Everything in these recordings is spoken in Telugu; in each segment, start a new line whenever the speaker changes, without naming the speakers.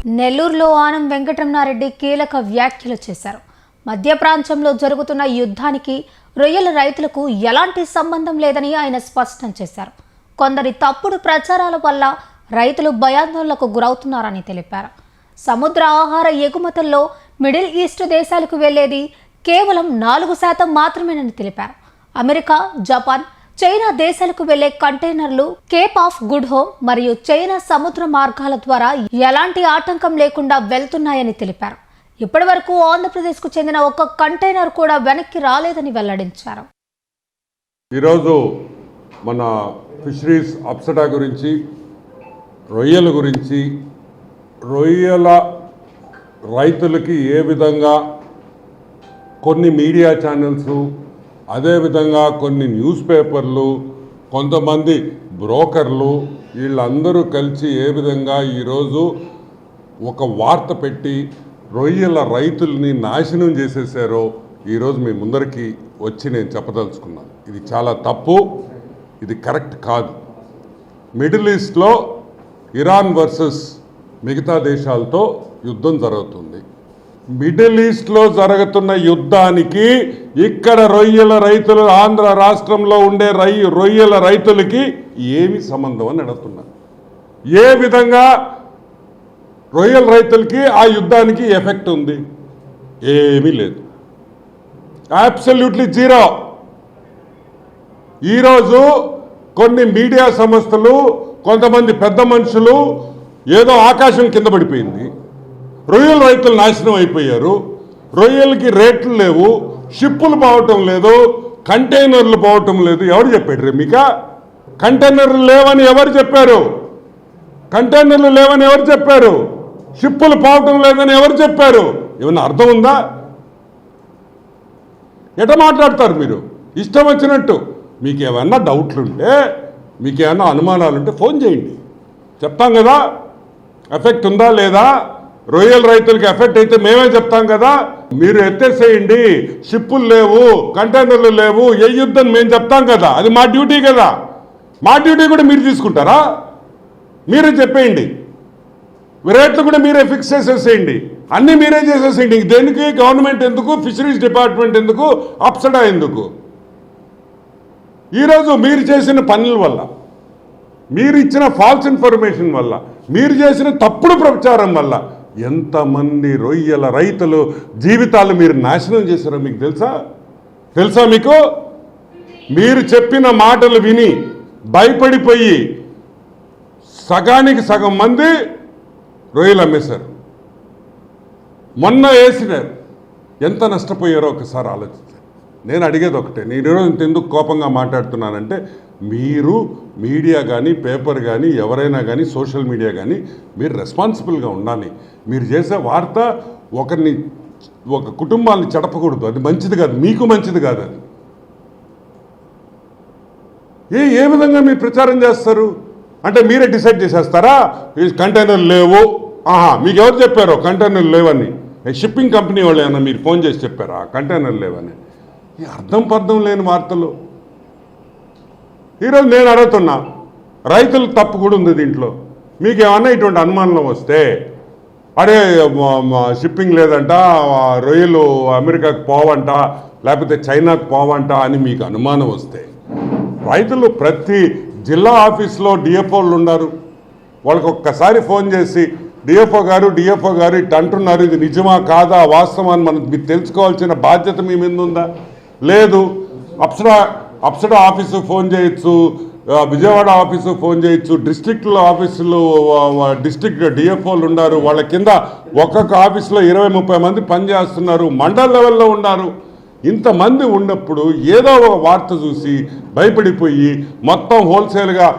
నెల్లూరులో ఆనం వెంకటరమణారెడ్డి కీలక వ్యాఖ్యలు చేశారు. మధ్య ప్రాంతంలో జరుగుతున్న యుద్ధానికి రొయ్యల రైతులకు ఎలాంటి సంబంధం లేదని ఆయన స్పష్టం చేశారు. కొందరి తప్పుడు ప్రచారాల వల్ల రైతులు భయాందోళనకు గురవుతున్నారని తెలిపారు. సముద్ర ఆహార ఎగుమతుల్లో మిడిల్ ఈస్ట్ దేశాలకు వెళ్లేది కేవలం 4% మాత్రమేనని తెలిపారు. అమెరికా, జపాన్, చైనా దేశాలకు వెళ్లే కంటైనర్లు కేప్ ఆఫ్ గుడ్ హోమ్ మరియు చైనా సముద్ర మార్గాల ద్వారా ఎలాంటి ఆటంకం లేకుండా వెళ్తున్నాయని తెలిపారు. ఇప్పటి వరకు ఆంధ్రప్రదేశ్కు చెందిన ఒక్క కంటైనర్ కూడా వెనక్కి రాలేదని వెల్లడించారు.
ఈరోజు మన ఫిషరీస్ అప్సడా గురించి, రొయ్యల గురించి, రొయ్యల రైతులకి ఏ విధంగా కొన్ని మీడియా ఛానల్స్, అదేవిధంగా కొన్ని న్యూస్ పేపర్లు, కొంతమంది బ్రోకర్లు వీళ్ళందరూ కలిసి ఏ విధంగా ఈరోజు ఒక వార్త పెట్టి రొయ్యల రైతుల్ని నాశనం చేసేసారో ఈరోజు మీ ముందరికి వచ్చి నేను చెప్పదలుచుకున్నాను. ఇది చాలా తప్పు, ఇది కరెక్ట్ కాదు. మిడిల్ ఈస్ట్లో ఇరాన్ వర్సెస్ మిగతా దేశాలతో యుద్ధం జరుగుతుంది. మిడిల్ ఈస్ట్లో జరుగుతున్న యుద్ధానికి ఇక్కడ రొయ్యల రైతులు, ఆంధ్ర రాష్ట్రంలో ఉండే రొయ్యల రైతులకి ఏమి సంబంధం అని అడుగుతున్నారు. ఏ విధంగా రొయ్యల రైతులకి ఆ యుద్ధానికి ఎఫెక్ట్ ఉంది? ఏమీ లేదు, అబ్సల్యూట్లీ జీరో. ఈరోజు కొన్ని మీడియా సంస్థలు, కొంతమంది పెద్ద మనుషులు ఏదో ఆకాశం కింద పడిపోయింది, రొయ్యల రైతులు నాశనం అయిపోయారు, రొయ్యలకి రేట్లు లేవు, షిప్పులు పోవటం లేదు, కంటైనర్లు పోవటం లేదు. ఎవరు చెప్పాడు రే మీకా? కంటైనర్లు లేవని ఎవరు చెప్పారు? కంటైనర్లు లేవని ఎవరు చెప్పారు? షిప్పులు పోవటం లేదని ఎవరు చెప్పారు? ఏమన్నా అర్థం ఉందా? ఎట మాట్లాడతారు మీరు ఇష్టం వచ్చినట్టు? మీకు ఏమన్నా డౌట్లుంటే, మీకు ఏమన్నా అనుమానాలుంటే ఫోన్ చేయండి, చెప్తాం కదా. ఎఫెక్ట్ ఉందా లేదా? రొయ్యల రైతులకి ఎఫెక్ట్ అయితే మేమే చెప్తాం కదా. మీరు ఎత్తేసేయండి, షిప్పులు లేవు, కంటైనర్లు లేవు, ఏ యుద్ధం మేము చెప్తాం కదా. అది మా డ్యూటీ కదా. మా డ్యూటీ కూడా మీరు తీసుకుంటారా? మీరే చెప్పేయండి, రేట్లు కూడా మీరే ఫిక్స్ చేసేసేయండి, అన్నీ మీరే చేసేసేయండి. దేనికి గవర్నమెంట్ ఎందుకు? ఫిషరీస్ డిపార్ట్మెంట్ ఎందుకు? అప్సడా ఎందుకు? ఈరోజు మీరు చేసిన పనుల వల్ల, మీరు ఇచ్చిన ఫాల్స్ ఇన్ఫర్మేషన్ వల్ల, మీరు చేసిన తప్పుడు ప్రచారం వల్ల ఎంతమంది రొయ్యల రైతులు జీవితాలు మీరు నాశనం చేశారో మీకు తెలుసా మీకు? మీరు చెప్పిన మాటలు విని భయపడిపోయి సగానికి సగం మంది రొయ్యలు అమ్మేశారు. మొన్న వేసినారు, ఎంత నష్టపోయారో ఒకసారి ఆలోచించారు. నేను అడిగేది ఒకటే, నేను ఈరోజు ఎందుకు కోపంగా మాట్లాడుతున్నానంటే, మీరు మీడియా కానీ, పేపర్ కానీ, ఎవరైనా కానీ, సోషల్ మీడియా కానీ, మీరు రెస్పాన్సిబుల్గా ఉండాలి. మీరు చేసే వార్త ఒక కుటుంబాన్ని చెడపకూడదు. అది మంచిది కాదు, మీకు మంచిది కాదు. అది ఏ విధంగా మీరు ప్రచారం చేస్తారు అంటే మీరే డిసైడ్ చేసేస్తారా? ఈ కంటైనర్లు లేవు, మీకు ఎవరు చెప్పారో కంటైనర్లు లేవని? షిప్పింగ్ కంపెనీ వాళ్ళు ఏమన్నా మీరు ఫోన్ చేసి చెప్పారా కంటైనర్లు లేవని? ఈ అర్థం లేని వార్తలు. ఈరోజు నేను అడుగుతున్నా, రైతులు తప్పు కూడా ఉంది దీంట్లో. మీకు ఏమన్నా ఇటువంటి అనుమానం వస్తే, అరే షిప్పింగ్ లేదంట, రొయ్యలు అమెరికాకు పోవంట, లేకపోతే చైనాకు పోవంట అని మీకు అనుమానం వస్తే, రైతులు ప్రతి జిల్లా ఆఫీస్లో డిఎఫ్ఓలు ఉన్నారు. వాళ్ళకి ఒక్కసారి ఫోన్ చేసి, డిఎఫ్ఓ గారు ఇట్ అంటున్నారు, ఇది నిజమా కాదా, వాస్తవాన్ని మీరు తెలుసుకోవాల్సిన బాధ్యత మీ మీద ఉందా? లేదు. అప్సడా ఆఫీసు ఫోన్ చేయొచ్చు, విజయవాడ ఆఫీసు ఫోన్ చేయొచ్చు, డిస్ట్రిక్ట్లో ఆఫీసులు, డిస్ట్రిక్ట్ డిఎఫ్ఓలు ఉన్నారు. వాళ్ళ కింద ఒక్కొక్క ఆఫీసులో 20-30 మంది పనిచేస్తున్నారు, మండల లెవెల్లో ఉన్నారు. ఇంతమంది ఉన్నప్పుడు ఏదో ఒక వార్త చూసి భయపడిపోయి మొత్తం హోల్సేల్గా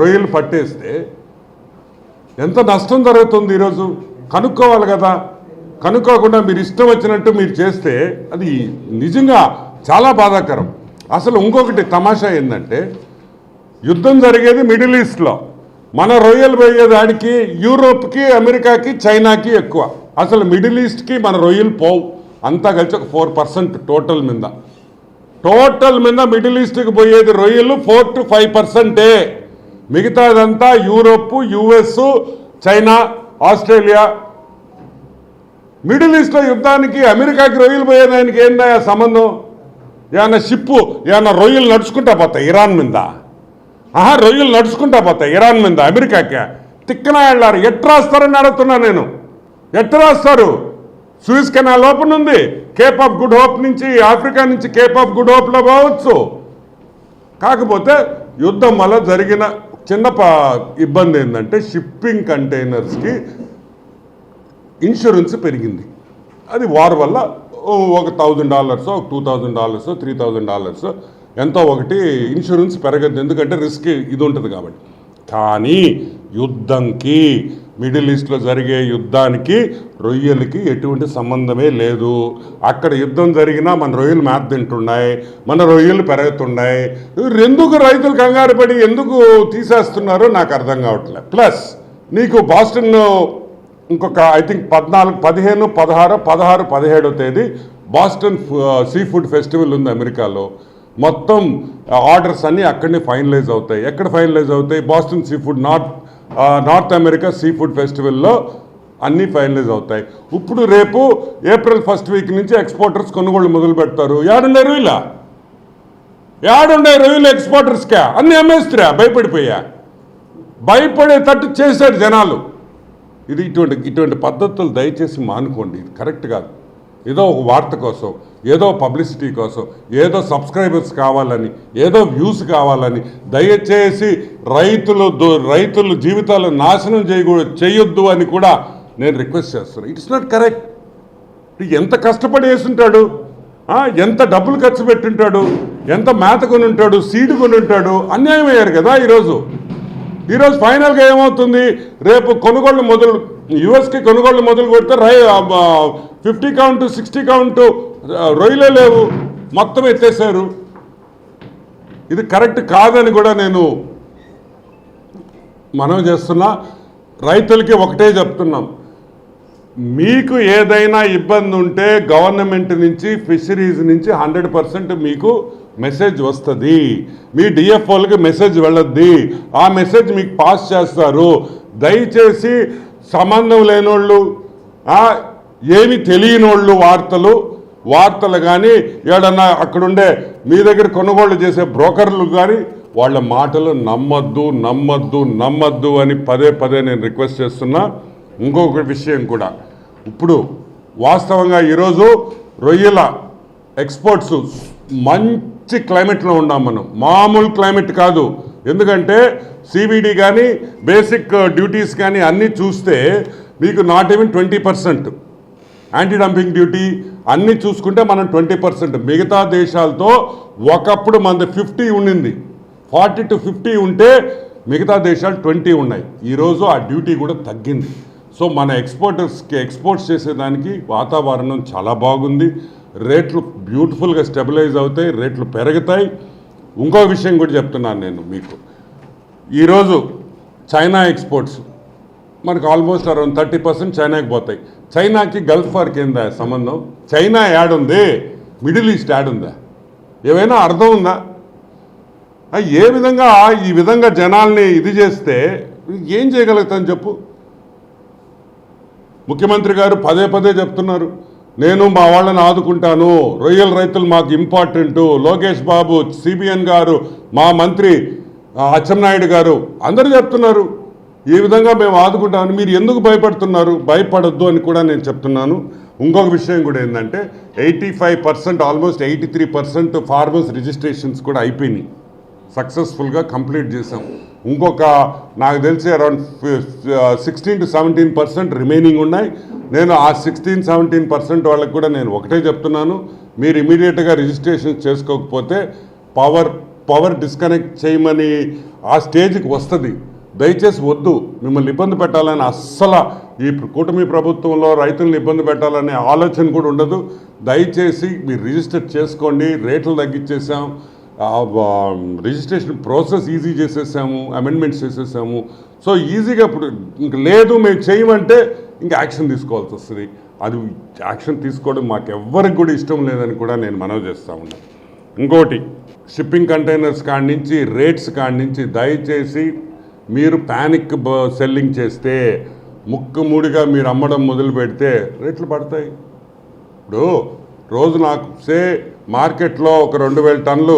రొయ్యలు పట్టేస్తే ఎంత నష్టం జరుగుతుంది? ఈరోజు కనుక్కోవాలి కదా. కనుక్కోకుండా మీరు ఇష్టం వచ్చినట్టు మీరు చేస్తే అది నిజంగా చాలా బాధాకరం. అసలు ఇంకొకటి తమాషా ఏంటంటే, యుద్ధం జరిగేది మిడిల్ ఈస్ట్లో, మన రొయ్యలు పోయేదానికి యూరోప్కి, అమెరికాకి, చైనాకి ఎక్కువ. అసలు మిడిల్ ఈస్ట్కి మన రొయ్యలు పోవు. అంతా కలిసి ఒక 4% టోటల్ మీద మిడిల్ ఈస్ట్కి పోయేది రొయ్యలు 4 to 5%. మిగతాదంతా Europe, US, China, Australia, middle ఈస్ట్లో యుద్ధానికి అమెరికాకి రొయ్యలు పోయేదానికి ఏందా సంబంధం? ఏమన్నా షిప్పు ఏమన్నా రొయ్యలు నడుచుకుంటా పోతాయి ఇరాన్ మీద? రొయ్యలు నడుచుకుంటా పోతాయి ఇరాన్ మీద అమెరికాకి? తిక్కనా వెళ్ళారు. ఎట్రాస్తారని అడుగుతున్నా నేను. ఎట్రాస్తారు? సూయిజ్ కెనాల్ ఓపెన్ ఉంది. కేప్ ఆఫ్ గుడ్ హోప్ నుంచి, ఆఫ్రికా నుంచి కేప్ ఆఫ్ గుడ్ హోప్లో పోవచ్చు. కాకపోతే యుద్ధం వల్ల జరిగిన చిన్న ఇబ్బంది ఏంటంటే షిప్పింగ్ కంటైనర్స్కి ఇన్సూరెన్స్ పెరిగింది. అది వార్ వల్ల ఒక $1,000, $2,000, $3,000 ఎంతో ఒకటి ఇన్సూరెన్స్ పెరగద్దు, ఎందుకంటే రిస్క్ ఇది ఉంటుంది కాబట్టి. కానీ యుద్ధంకి, మిడిల్ ఈస్ట్లో జరిగే యుద్ధానికి రొయ్యలకి ఎటువంటి సంబంధమే లేదు. అక్కడ యుద్ధం జరిగినా మన రొయ్యలు మేత తింటున్నాయి, మన రొయ్యలు పెరుగుతున్నాయి. ఎందుకు రైతులు కంగారు పడి ఎందుకు తీసేస్తున్నారో నాకు అర్థం కావట్లేదు. ప్లస్ నీకు బాస్టన్ ఇంకొక ఐ థింక్ 14, 15, 16, 17వ తేదీ బాస్టన్ సీ ఫుడ్ ఫెస్టివల్ ఉంది అమెరికాలో. మొత్తం ఆర్డర్స్ అన్నీ అక్కడనే ఫైనలైజ్ అవుతాయి. ఎక్కడ ఫైనలైజ్ అవుతాయి? Boston seafood North America seafood ఫెస్టివల్లో అన్నీ ఫైనలైజ్ అవుతాయి. ఇప్పుడు రేపు ఏప్రిల్ 1st వీక్ నుంచి ఎక్స్పోర్టర్స్ కొనుగోళ్ళు మొదలు పెడతారు. ఏడుండే రొయ్యలు ఎక్స్పోర్టర్స్కా? అన్నీ అమ్మేస్తురా, భయపడేటట్టు చేశారు జనాలు. ఇది ఇటువంటి పద్ధతులు దయచేసి మానుకోండి. ఇది కరెక్ట్ కాదు. ఏదో ఒక వార్త కోసం, ఏదో పబ్లిసిటీ కోసం, ఏదో సబ్స్క్రైబర్స్ కావాలని, ఏదో వ్యూస్ కావాలని దయచేసి రైతులు జీవితాలను నాశనం చేయొద్దు అని కూడా నేను రిక్వెస్ట్ చేస్తున్నాను. It's not correct. ఎంత కష్టపడి వేసుంటాడు, ఎంత డబ్బులు ఖర్చు పెట్టుంటాడు, ఎంత మేత కొని ఉంటాడు, సీడ్ కొని ఉంటాడు. అన్యాయం అయ్యారు కదా ఈరోజు ఫైనల్గా ఏమవుతుంది? రేపు కొనుగోళ్ళు యుఎస్కి కొనుగోళ్ళు మొదలు కొడితే 50 కౌంట్ 60 కౌంట్ రొయ్యలే లేవు, మొత్తం ఎత్తేసారు. ఇది కరెక్ట్ కాదని కూడా నేను మనవి చేస్తున్నా. రైతులకి ఒకటే చెప్తున్నాం, మీకు ఏదైనా ఇబ్బంది ఉంటే గవర్నమెంట్ నుంచి, ఫిషరీస్ నుంచి 100% మీకు మెసేజ్ వస్తుంది. మీ డిఎఫ్ఓలకి మెసేజ్ వెళ్ళద్ది. ఆ మెసేజ్ మీకు పాస్ చేస్తారు. దయచేసి సంబంధం లేనోళ్ళు, ఏమి తెలియనోళ్ళు వార్తలు కానీ ఏడన్నా అక్కడుండే మీ దగ్గర కొనుగోళ్ళు చేసే బ్రోకర్లు కానీ వాళ్ళ మాటలు నమ్మద్దు అని పదే నేను రిక్వెస్ట్ చేస్తున్నా. ఇంకొక విషయం కూడా, ఇప్పుడు వాస్తవంగా ఈరోజు రొయ్యల ఎక్స్పోర్ట్స్ మంచి క్లైమేట్లో ఉన్నాం మనం, మామూలు క్లైమేట్ కాదు. ఎందుకంటే సిబిడి కానీ బేసిక్ డ్యూటీస్ కానీ అన్నీ చూస్తే మీకు not even 20%, anti dumping duty అన్నీ చూసుకుంటే మనం 20%. మిగతా దేశాలతో ఒకప్పుడు మనది 50 ఉండింది, 40 to 50 ఉంటే మిగతా దేశాలు 20 ఉన్నాయి. ఈరోజు ఆ డ్యూటీ కూడా తగ్గింది. సో మన ఎక్స్పోర్టర్స్కి ఎక్స్పోర్ట్స్ చేసేదానికి వాతావరణం చాలా బాగుంది. రేట్లు బ్యూటిఫుల్గా స్టెబిలైజ్ అవుతాయి, రేట్లు పెరుగుతాయి. ఇంకో విషయం కూడా చెప్తున్నాను నేను మీకు. ఈరోజు చైనా ఎక్స్పోర్ట్స్ మనకు ఆల్మోస్ట్ అరౌండ్ 30% చైనాకి పోతాయి. చైనాకి గల్ఫ్ వార్కి ఏందా సంబంధం? చైనా యాడుంది, మిడిల్ ఈస్ట్ యాడుందా? ఏమైనా అర్థం ఉందా? ఏ విధంగా ఈ విధంగా జనాల్ని ఇది చేస్తే ఏం చేయగలుగుతాను చెప్పు? ముఖ్యమంత్రి గారు పదే చెప్తున్నారు, నేను మా వాళ్ళని ఆదుకుంటాను, రొయ్యల రైతులు మాకు ఇంపార్టెంటు. లోకేష్ బాబు, సిబిఎన్ గారు, మా మంత్రి అచ్చెన్నాయుడు గారు అందరూ చెప్తున్నారు ఈ విధంగా మేము ఆదుకుంటామని. మీరు ఎందుకు భయపడుతున్నారు? భయపడొద్దు అని కూడా నేను చెప్తున్నాను. ఇంకొక విషయం కూడా ఏంటంటే 85%, ఆల్మోస్ట్ 83% ఫార్మర్స్ రిజిస్ట్రేషన్స్ కూడా అయిపోయినాయి, సక్సెస్ఫుల్గా కంప్లీట్ చేసాం. ఇంకొక నాకు తెలిసి అరౌండ్ 16 to 17% రిమైనింగ్ ఉన్నాయి. నేను ఆ 16-17% వాళ్ళకి కూడా నేను ఒకటే చెప్తున్నాను, మీరు ఇమీడియట్గా రిజిస్ట్రేషన్ చేసుకోకపోతే పవర్ డిస్కనెక్ట్ చేయమని ఆ స్టేజ్కి వస్తుంది. దయచేసి వద్దు, మిమ్మల్ని ఇబ్బంది పెట్టాలని అస్సలు ఈ కూటమి ప్రభుత్వంలో రైతులను ఇబ్బంది పెట్టాలనే ఆలోచన కూడా ఉండదు. దయచేసి మీరు రిజిస్టర్ చేసుకోండి. రేట్లు తగ్గించేసాం, రిజిస్ట్రేషన్ ప్రాసెస్ ఈజీ చేసేసాము, అమెండ్మెంట్స్ చేసేసాము. సో ఈజీగా ఇప్పుడు ఇంక లేదు మేము చేయమంటే ఇంకా యాక్షన్ తీసుకోవాల్సి వస్తుంది. అది యాక్షన్ తీసుకోవడం మాకెవ్వరికి కూడా ఇష్టం లేదని కూడా నేను మనవి చేస్తూ ఉన్నాను. ఇంకోటి, షిప్పింగ్ కంటైనర్స్ కాడి నుంచి, రేట్స్ కాడి నుంచి దయచేసి మీరు ప్యానిక్ సెల్లింగ్ చేస్తే ముక్కుముడిగా మీరు అమ్మడం మొదలు పెడితే రేట్లు పడతాయి. ఇప్పుడు రోజు నాకు మార్కెట్లో ఒక 2,000 టన్నులు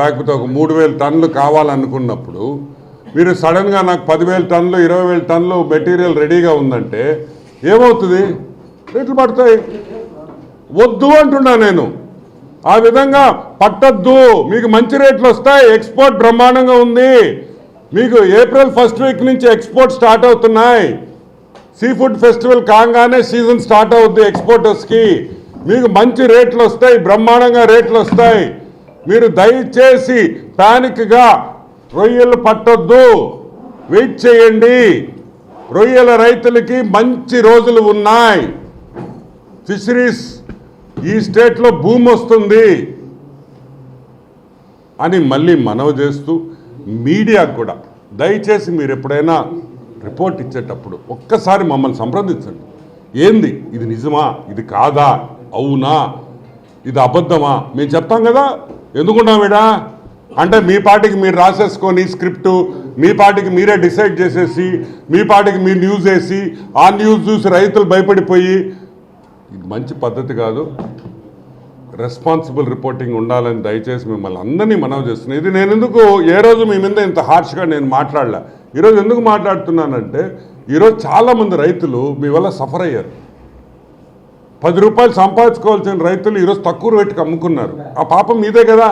లేకపోతే ఒక 3,000 టన్నులు కావాలనుకున్నప్పుడు మీరు సడన్గా నాకు 10,000 టన్నులు 20,000 టన్నులు మెటీరియల్ రెడీగా ఉందంటే ఏమవుతుంది? రేట్లు పడతాయి. వద్దు అంటున్నా నేను. ఆ విధంగా పట్టద్దు. మీకు మంచి రేట్లు వస్తాయి. ఎక్స్పోర్ట్ బ్రహ్మాండంగా ఉంది. మీకు ఏప్రిల్ 1st వీక్ నుంచి ఎక్స్పోర్ట్ స్టార్ట్ అవుతున్నాయి. సీ ఫుడ్ ఫెస్టివల్ కాగానే సీజన్ స్టార్ట్ అవుద్ది ఎక్స్పోర్టర్స్కి. మీకు మంచి రేట్లు వస్తాయి. బ్రహ్మాండంగా రేట్లు వస్తాయి. మీరు దయచేసి ప్యానిక్గా రొయ్యలు పట్టొద్దు. వెయిట్ చేయండి. రొయ్యల రైతులకి మంచి రోజులు ఉన్నాయి. ఫిషరీస్ ఈ స్టేట్లో భూమి వస్తుంది అని మళ్ళీ మనవి చేస్తూ మీడియాకు కూడా దయచేసి మీరు ఎప్పుడైనా రిపోర్ట్ ఇచ్చేటప్పుడు ఒక్కసారి మమ్మల్ని సంప్రదించండి. ఏంది ఇది? నిజమా? ఇది కాదా? అవునా? ఇది అబద్ధమా? మేము చెప్తాం కదా. ఎందుకున్నాం ఇడా అంటే మీ పార్టీకి మీరు రాసేసుకొని స్క్రిప్టు మీ పార్టీకి మీరే డిసైడ్ చేసేసి మీ పార్టీకి మీరు న్యూస్ వేసి ఆ న్యూస్ చూసి రైతులు భయపడిపోయి, ఇది మంచి పద్ధతి కాదు. రెస్పాన్సిబుల్ రిపోర్టింగ్ ఉండాలని దయచేసి మిమ్మల్ని అందరినీ మనవి చేస్తున్నాను. ఇది నేను ఎందుకు ఏ రోజు మీ మీద ఇంత హార్ష్గా నేను మాట్లాడలే. ఈరోజు ఎందుకు మాట్లాడుతున్నానంటే ఈరోజు చాలామంది రైతులు మీ వల్ల సఫర్ అయ్యారు. 10 రూపాయలు సంపాదించుకోవాల్సిన రైతులు ఈరోజు తక్కువ రేటుకి అమ్ముకున్నారు. ఆ పాపం మీదే కదా.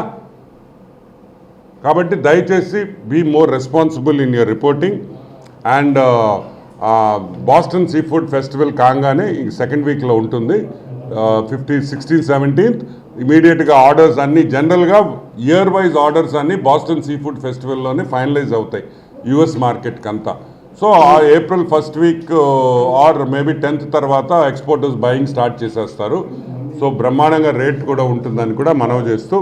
కాబట్టి దయచేసి be more responsible in your reporting. And Boston seafood festival కాగానే ఈ 2nd వీక్లో ఉంటుంది. 15, 16, 17 ఇమీడియట్గా ఆర్డర్స్ అన్నీ జనరల్గా ఇయర్ వైజ్ ఆర్డర్స్ అన్నీ బాస్టన్ సీ ఫుడ్ ఫెస్టివల్లోనే ఫైనలైజ్ అవుతాయి యుఎస్ మార్కెట్కి అంతా. సో ఆ April 1st week or maybe 10th తర్వాత ఎక్స్పోర్టర్స్ బయింగ్ స్టార్ట్ చేసేస్తారు. సో బ్రహ్మాండంగా రేట్ కూడా ఉంటుందని కూడా మనవి చేస్తూ